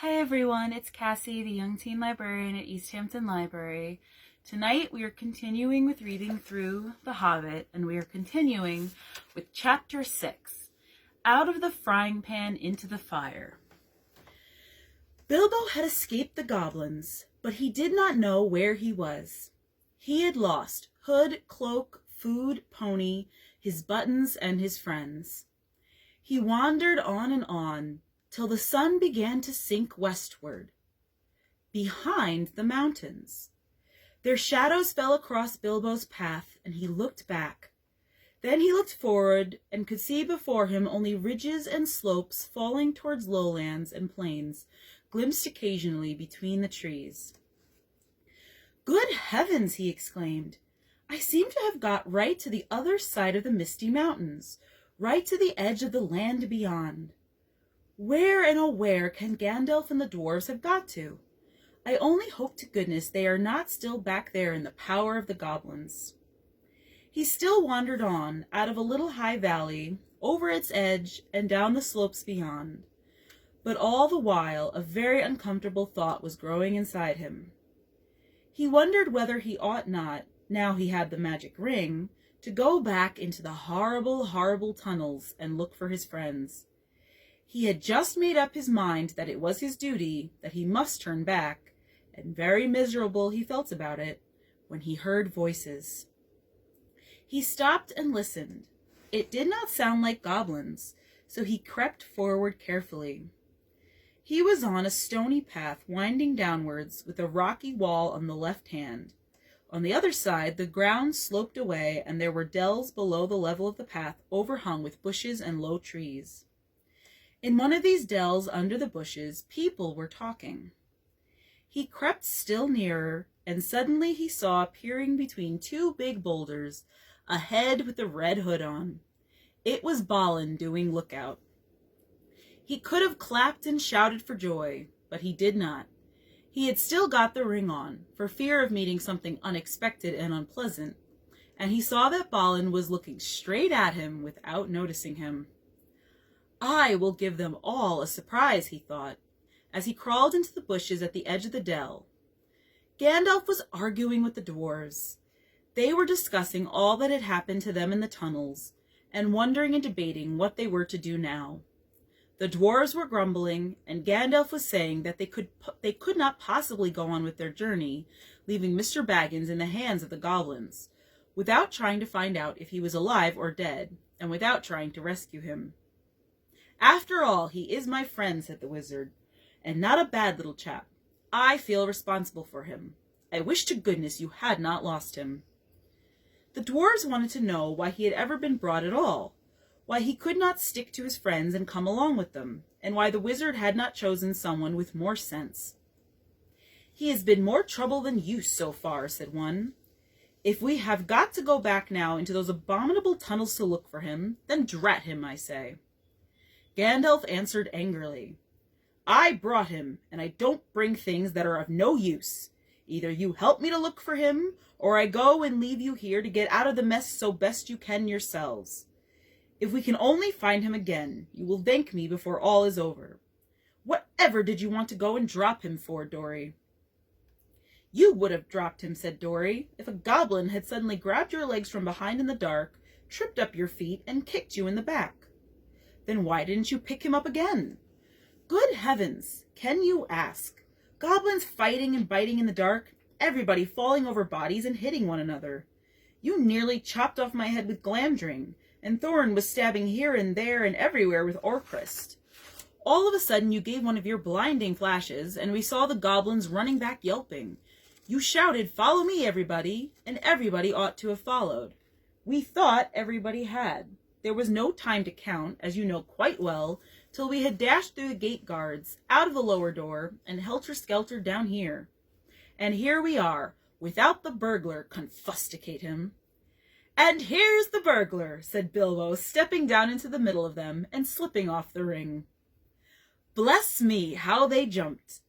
Hi everyone, it's Cassie, the young teen librarian at East Hampton Library. Tonight we are continuing with reading through The Hobbit, and we are continuing with Chapter 6, Out of the Frying Pan into the Fire. Bilbo had escaped the goblins, but he did not know where he was. He had lost hood, cloak, food, pony, his buttons, and his friends. He wandered on, till the sun began to sink westward, behind the mountains. Their shadows fell across Bilbo's path, and he looked back. Then he looked forward, and could see before him only ridges and slopes falling towards lowlands and plains, glimpsed occasionally between the trees. "Good heavens!" he exclaimed. "I seem to have got right to the other side of the misty mountains, right to the edge of the land beyond. Where and oh where can Gandalf and the dwarves have got to? I only hope to goodness they are not still back there in the power of the goblins." He still wandered on, out of a little high valley, over its edge, and down the slopes beyond. But all the while a very uncomfortable thought was growing inside him. He wondered whether he ought not, now he had the magic ring, to go back into the horrible, horrible tunnels and look for his friends. He had just made up his mind that it was his duty, that he must turn back, and very miserable he felt about it, when he heard voices. He stopped and listened. It did not sound like goblins, so he crept forward carefully. He was on a stony path winding downwards, with a rocky wall on the left hand. On the other side, the ground sloped away, and there were dells below the level of the path, overhung with bushes and low trees. In one of these dells under the bushes, people were talking. He crept still nearer, and suddenly he saw peering between two big boulders a head with a red hood on. It was Balin doing lookout. He could have clapped and shouted for joy, but he did not. He had still got the ring on, for fear of meeting something unexpected and unpleasant, and he saw that Balin was looking straight at him without noticing him. "I will give them all a surprise," he thought, as he crawled into the bushes at the edge of the dell. Gandalf was arguing with the dwarves. They were discussing all that had happened to them in the tunnels, and wondering and debating what they were to do now. The dwarves were grumbling, and Gandalf was saying that they could not possibly go on with their journey, leaving Mr. Baggins in the hands of the goblins, without trying to find out if he was alive or dead, and without trying to rescue him. "After all, he is my friend," said the wizard, "and not a bad little chap. I feel responsible for him. I wish to goodness you had not lost him." The dwarves wanted to know why he had ever been brought at all, why he could not stick to his friends and come along with them, and why the wizard had not chosen someone with more sense. "He has been more trouble than use so far," said one. "If we have got to go back now into those abominable tunnels to look for him, then drat him, I say." Gandalf answered angrily, "I brought him, and I don't bring things that are of no use. Either you help me to look for him, or I go and leave you here to get out of the mess so best you can yourselves. If we can only find him again, you will thank me before all is over. Whatever did you want to go and drop him for, Dory?" "You would have dropped him," said Dory, "if a goblin had suddenly grabbed your legs from behind in the dark, tripped up your feet, and kicked you in the back. Then why didn't you pick him up again? Good heavens, can you ask? Goblins fighting and biting in the dark, everybody falling over bodies and hitting one another. You nearly chopped off my head with Glamdring, and Thorin was stabbing here and there and everywhere with Orcrist. All of a sudden you gave one of your blinding flashes, and we saw the goblins running back yelping. You shouted, 'Follow me, everybody,' and everybody ought to have followed. We thought everybody had. There was no time to count, as you know quite well, till we had dashed through the gate guards, out of the lower door, and helter-skelter down here. And here we are, without the burglar, confusticate him." "And here's the burglar," said Bilbo, stepping down into the middle of them, and slipping off the ring. Bless me, how they jumped!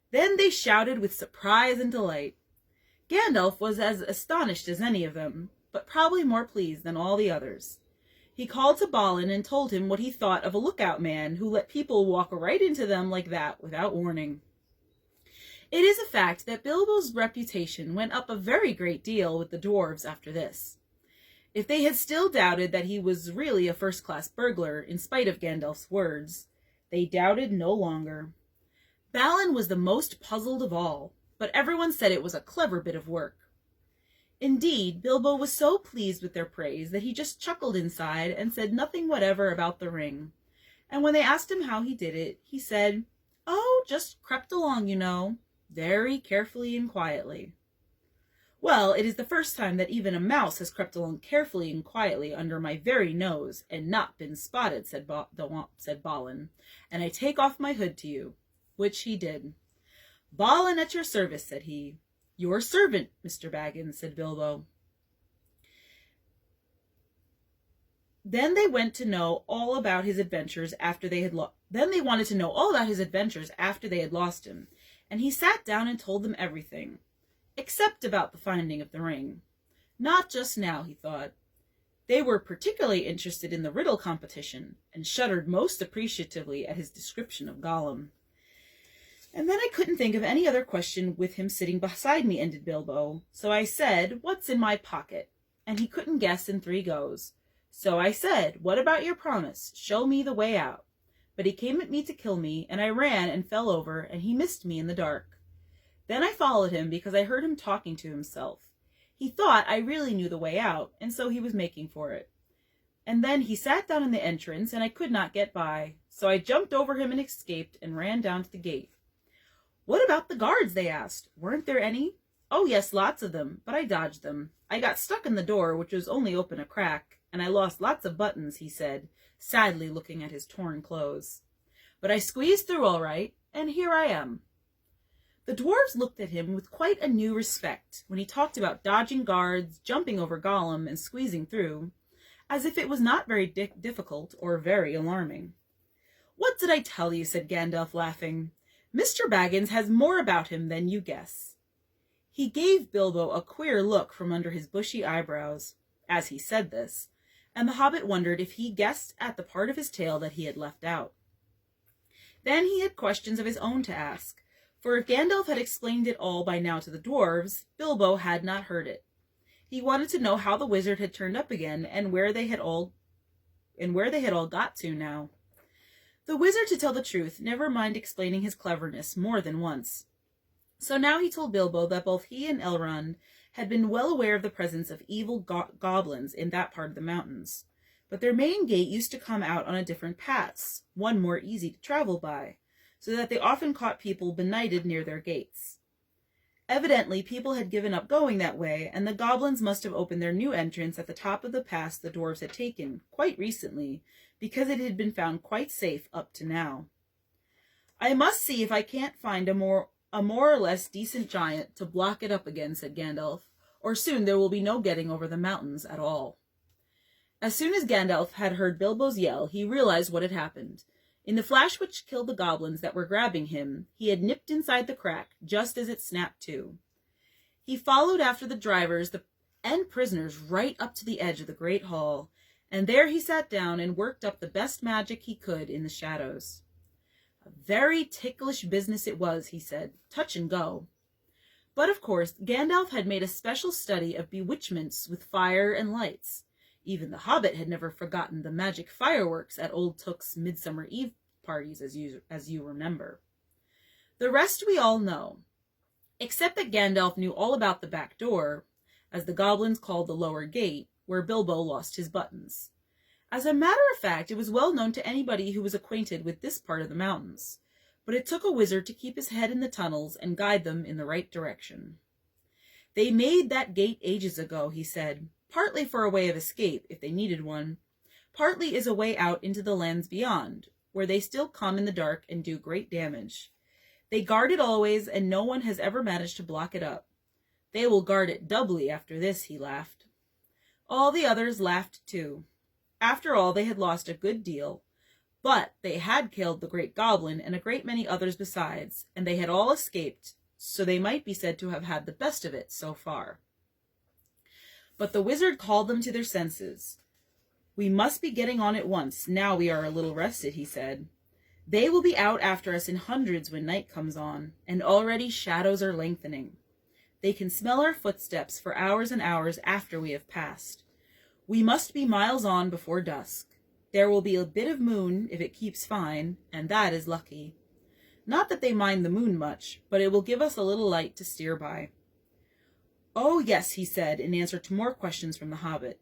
Then they shouted with surprise and delight. Gandalf was as astonished as any of them, but probably more pleased than all the others. He called to Balin and told him what he thought of a lookout man who let people walk right into them like that without warning. It is a fact that Bilbo's reputation went up a very great deal with the dwarves after this. If they had still doubted that he was really a first-class burglar, in spite of Gandalf's words, they doubted no longer. Balin was the most puzzled of all, but everyone said it was a clever bit of work. Indeed, Bilbo was so pleased with their praise that he just chuckled inside and said nothing whatever about the ring. And when they asked him how he did it, he said, "Oh, just crept along, you know, very carefully and quietly." "Well, it is the first time that even a mouse has crept along carefully and quietly under my very nose and not been spotted," said Balin, "and I take off my hood to you," which he did. "Balin at your service," said he. "Your servant, Mr. Baggins," said Bilbo. Then they wanted to know all about his adventures after they had lost him, and he sat down and told them everything, except about the finding of the ring. Not just now, he thought. They were particularly interested in the riddle competition, and shuddered most appreciatively at his description of Gollum. "And then I couldn't think of any other question with him sitting beside me," ended Bilbo. "So I said, 'What's in my pocket?' And he couldn't guess in 3 goes. So I said, 'What about your promise? Show me the way out.' But he came at me to kill me, and I ran and fell over, and he missed me in the dark. Then I followed him because I heard him talking to himself. He thought I really knew the way out, and so he was making for it. And then he sat down in the entrance, and I could not get by. So I jumped over him and escaped and ran down to the gate." "What about the guards?" they asked. "Weren't there any?" "Oh, yes, lots of them, but I dodged them. I got stuck in the door, which was only open a crack, and I lost lots of buttons," he said, sadly looking at his torn clothes. "But I squeezed through all right, and here I am." The dwarves looked at him with quite a new respect when he talked about dodging guards, jumping over Gollum, and squeezing through, as if it was not very difficult or very alarming. "What did I tell you?" said Gandalf, laughing. "Mr. Baggins has more about him than you guess." He gave Bilbo a queer look from under his bushy eyebrows as he said this, and the hobbit wondered if he guessed at the part of his tale that he had left out. Then he had questions of his own to ask, for if Gandalf had explained it all by now to the dwarves, Bilbo had not heard it. He wanted to know how the wizard had turned up again, and where they had all got to now. The wizard, to tell the truth, never minded explaining his cleverness more than once. So now he told Bilbo that both he and Elrond had been well aware of the presence of evil goblins in that part of the mountains, but their main gate used to come out on a different path, one more easy to travel by, so that they often caught people benighted near their gates. Evidently, people had given up going that way, and the goblins must have opened their new entrance at the top of the pass the dwarves had taken, quite recently, because it had been found quite safe up to now. "I must see if I can't find a more or less decent giant to block it up again," said Gandalf, "or soon there will be no getting over the mountains at all." As soon as Gandalf had heard Bilbo's yell, he realized what had happened. In the flash which killed the goblins that were grabbing him, he had nipped inside the crack, just as it snapped to. He followed after the drivers and prisoners right up to the edge of the great hall, and there he sat down and worked up the best magic he could in the shadows. "A very ticklish business it was," he said, "touch and go." But of course, Gandalf had made a special study of bewitchments with fire and lights. Even the Hobbit had never forgotten the magic fireworks at Old Took's Midsummer Eve parties, as you remember. The rest we all know, except that Gandalf knew all about the back door, as the goblins called the lower gate, where Bilbo lost his buttons. As a matter of fact, it was well known to anybody who was acquainted with this part of the mountains, but it took a wizard to keep his head in the tunnels and guide them in the right direction. "They made that gate ages ago," he said, "partly for a way of escape, if they needed one, partly as a way out into the lands beyond, where they still come in the dark and do great damage. They guard it always, and no one has ever managed to block it up. They will guard it doubly after this," he laughed. All the others laughed too. After all, they had lost a good deal, but they had killed the great goblin and a great many others besides, and they had all escaped, so they might be said to have had the best of it so far. But the wizard called them to their senses. "We must be getting on at once, now we are a little rested," he said. "They will be out after us in hundreds when night comes on, and already shadows are lengthening. They can smell our footsteps for hours and hours after we have passed. We must be miles on before dusk. There will be a bit of moon if it keeps fine, and that is lucky. Not that they mind the moon much, but it will give us a little light to steer by." "Oh, yes," he said, in answer to more questions from the Hobbit.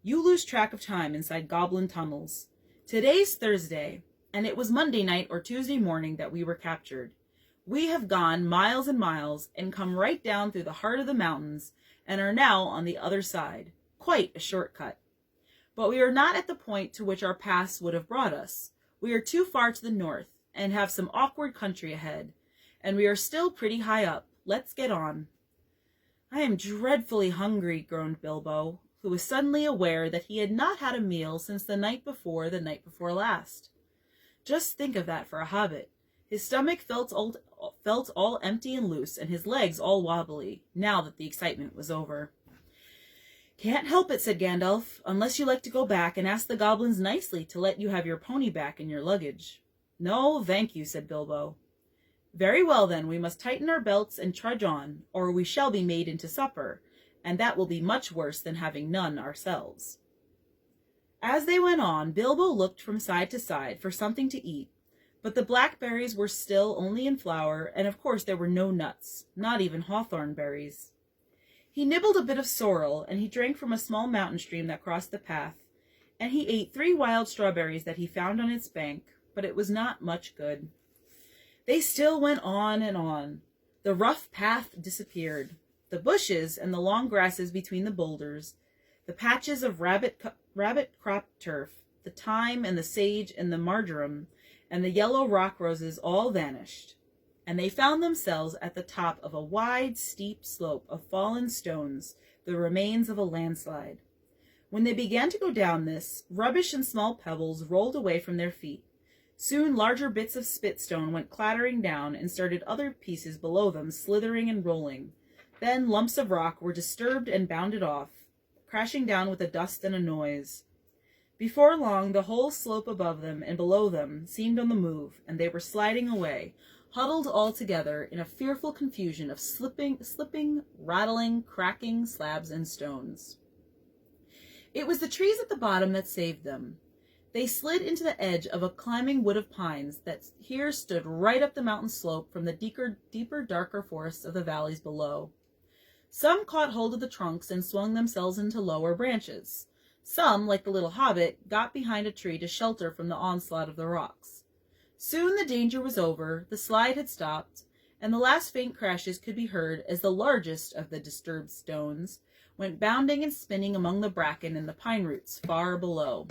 "You lose track of time inside goblin tunnels. Today's Thursday, and it was Monday night or Tuesday morning that we were captured. We have gone miles and miles and come right down through the heart of the mountains and are now on the other side. Quite a shortcut. But we are not at the point to which our paths would have brought us. We are too far to the north and have some awkward country ahead, and we are still pretty high up. Let's get on." "I am dreadfully hungry," groaned Bilbo, who was suddenly aware that he had not had a meal since the night before last. Just think of that for a hobbit. His stomach felt all empty and loose, and his legs all wobbly, now that the excitement was over. "Can't help it," said Gandalf, "unless you like to go back and ask the goblins nicely to let you have your pony back and your luggage." "No, thank you," said Bilbo. "Very well, then, we must tighten our belts and trudge on, or we shall be made into supper, and that will be much worse than having none ourselves." As they went on, Bilbo looked from side to side for something to eat, but the blackberries were still only in flower, and of course there were no nuts, not even hawthorn berries. He nibbled a bit of sorrel, and he drank from a small mountain stream that crossed the path, and he ate 3 wild strawberries that he found on its bank, but it was not much good. They still went on and on. The rough path disappeared. The bushes and the long grasses between the boulders, the patches of rabbit-cropped turf, the thyme and the sage and the marjoram, and the yellow rock roses all vanished, and they found themselves at the top of a wide, steep slope of fallen stones, the remains of a landslide. When they began to go down this, rubbish and small pebbles rolled away from their feet. Soon larger bits of spitstone went clattering down and started other pieces below them slithering and rolling. Then lumps of rock were disturbed and bounded off, crashing down with a dust and a noise. Before long, the whole slope above them and below them seemed on the move, and they were sliding away, huddled all together in a fearful confusion of slipping, rattling, cracking slabs and stones. It was the trees at the bottom that saved them. They slid into the edge of a climbing wood of pines that here stood right up the mountain slope from the deeper, darker forests of the valleys below. Some caught hold of the trunks and swung themselves into lower branches. Some, like the little hobbit, got behind a tree to shelter from the onslaught of the rocks. Soon the danger was over, the slide had stopped, and the last faint crashes could be heard as the largest of the disturbed stones went bounding and spinning among the bracken and the pine roots far below.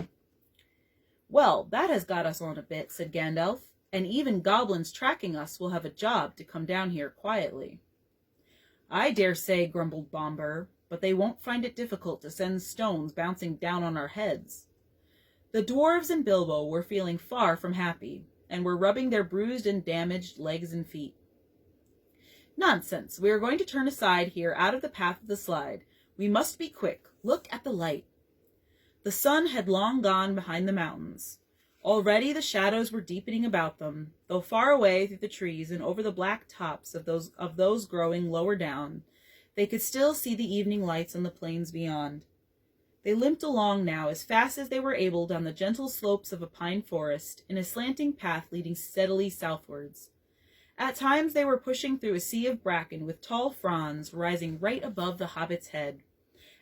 "Well, that has got us on a bit," said Gandalf, "and even goblins tracking us will have a job to come down here quietly." "I dare say," grumbled Bombur, "but they won't find it difficult to send stones bouncing down on our heads." The dwarves and Bilbo were feeling far from happy, and were rubbing their bruised and damaged legs and feet. "Nonsense, we are going to turn aside here out of the path of the slide. We must be quick. Look at the light." The sun had long gone behind the mountains. Already the shadows were deepening about them, though far away through the trees and over the black tops of those growing lower down, they could still see the evening lights on the plains beyond. They limped along now as fast as they were able down the gentle slopes of a pine forest, in a slanting path leading steadily southwards. At times they were pushing through a sea of bracken with tall fronds rising right above the hobbit's head.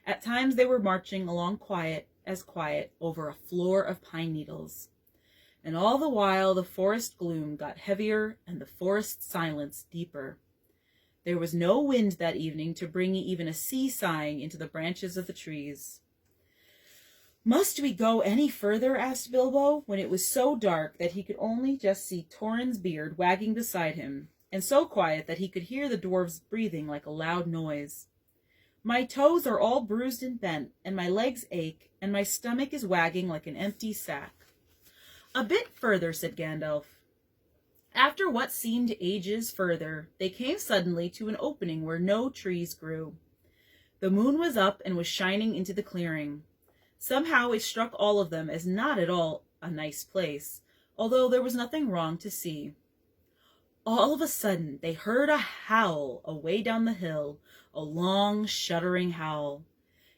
At times they were marching along quiet over a floor of pine needles. And all the while the forest gloom got heavier and the forest silence deeper. There was no wind that evening to bring even a sea sighing into the branches of the trees. "Must we go any further?" asked Bilbo, when it was so dark that he could only just see Thorin's beard wagging beside him, and so quiet that he could hear the dwarves breathing like a loud noise. "My toes are all bruised and bent, and my legs ache, and my stomach is wagging like an empty sack." "A bit further," said Gandalf. After what seemed ages further, they came suddenly to an opening where no trees grew. The moon was up and was shining into the clearing. Somehow it struck all of them as not at all a nice place, although there was nothing wrong to see. All of a sudden they heard a howl away down the hill, a long, shuddering howl.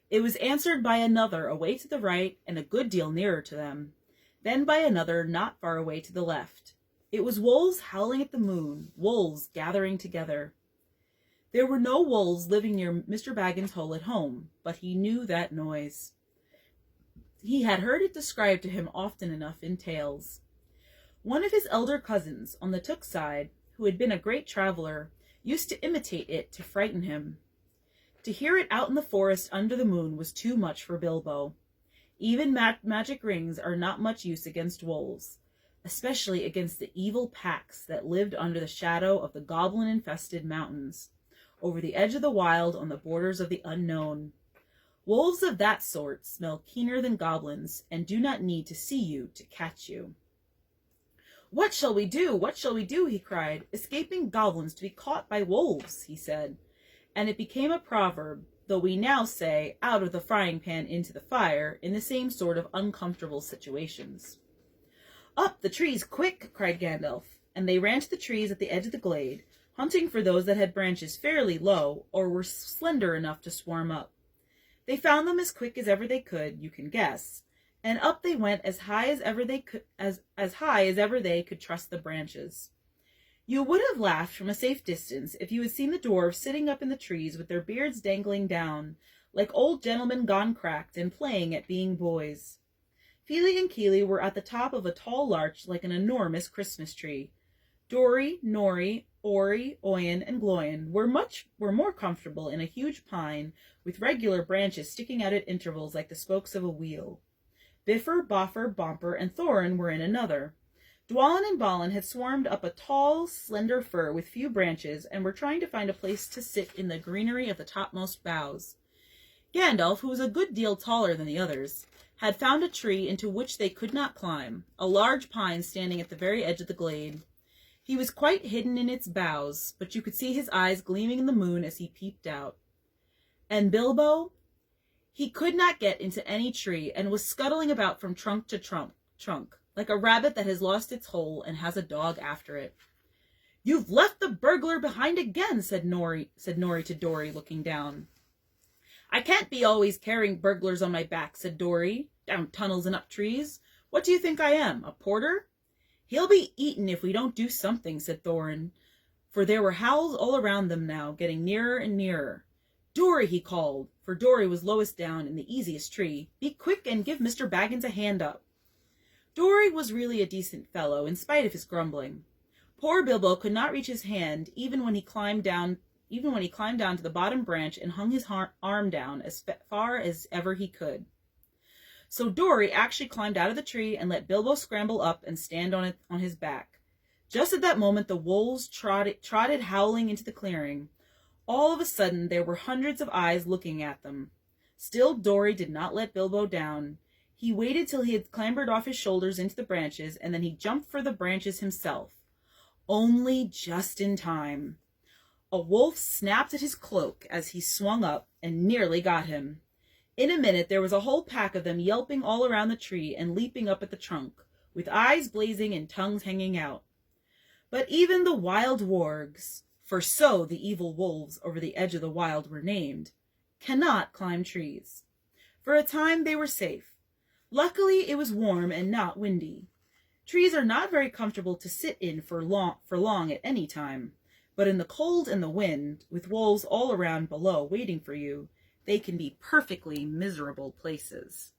It was answered by another away to the right and a good deal nearer to them, then by another not far away to the left. It was wolves howling at the moon, wolves gathering together. There were no wolves living near Mr. Baggins' hole at home, but he knew that noise. He had heard it described to him often enough in tales. One of his elder cousins on the Took side, who had been a great traveler, used to imitate it to frighten him. To hear it out in the forest under the moon was too much for Bilbo. Even magic rings are not much use against wolves, especially against the evil packs that lived under the shadow of the goblin-infested mountains, over the edge of the wild on the borders of the unknown. Wolves of that sort smell keener than goblins and do not need to see you to catch you. "What shall we do? What shall we do?" he cried. "Escaping goblins to be caught by wolves," he said. And it became a proverb, though we now say, out of the frying pan into the fire, in the same sort of uncomfortable situations. "Up the trees, quick!" cried Gandalf, and they ran to the trees at the edge of the glade, hunting for those that had branches fairly low or were slender enough to swarm up. They found them as quick as ever they could, you can guess, and up they went as high as ever they could trust the branches. You would have laughed from a safe distance if you had seen the dwarves sitting up in the trees with their beards dangling down, like old gentlemen gone cracked and playing at being boys. Fili and Kili were at the top of a tall larch like an enormous Christmas tree. Dori, Nori, Ori, Oyen, and Gloyen were more comfortable in a huge pine with regular branches sticking out at intervals like the spokes of a wheel. Bifur, Boffer, Bomper, and Thorin were in another. Dwalin and Balin had swarmed up a tall, slender fir with few branches and were trying to find a place to sit in the greenery of the topmost boughs. Gandalf, who was a good deal taller than the others, had found a tree into which they could not climb, a large pine standing at the very edge of the glade. He was quite hidden in its boughs, but you could see his eyes gleaming in the moon as he peeped out. And Bilbo? He could not get into any tree and was scuttling about from trunk to trunk, like a rabbit that has lost its hole and has a dog after it. "You've left the burglar behind again," said Nori to Dori, looking down. "I can't be always carrying burglars on my back," said Dori, "down tunnels and up trees. What do you think I am, a porter?" "He'll be eaten if we don't do something," said Thorin, for there were howls all around them now, getting nearer and nearer. "Dori," he called, for Dori was lowest down in the easiest tree, "be quick and give Mr. Baggins a hand up." Dori was really a decent fellow, in spite of his grumbling. Poor Bilbo could not reach his hand even when he climbed down to the bottom branch and hung his arm down as far as ever he could. So Dori actually climbed out of the tree and let Bilbo scramble up and stand on his back. Just at that moment the wolves trotted howling into the clearing. All of a sudden there were hundreds of eyes looking at them. Still Dori did not let Bilbo down. He waited till he had clambered off his shoulders into the branches, and then he jumped for the branches himself. Only just in time. A wolf snapped at his cloak as he swung up and nearly got him. In a minute there was a whole pack of them yelping all around the tree and leaping up at the trunk, with eyes blazing and tongues hanging out. But even the wild wargs, for so the evil wolves over the edge of the wild were named, cannot climb trees. For a time they were safe. Luckily it was warm and not windy. Trees are not very comfortable to sit in for long at any time, but in the cold and the wind, with wolves all around below waiting for you, they can be perfectly miserable places.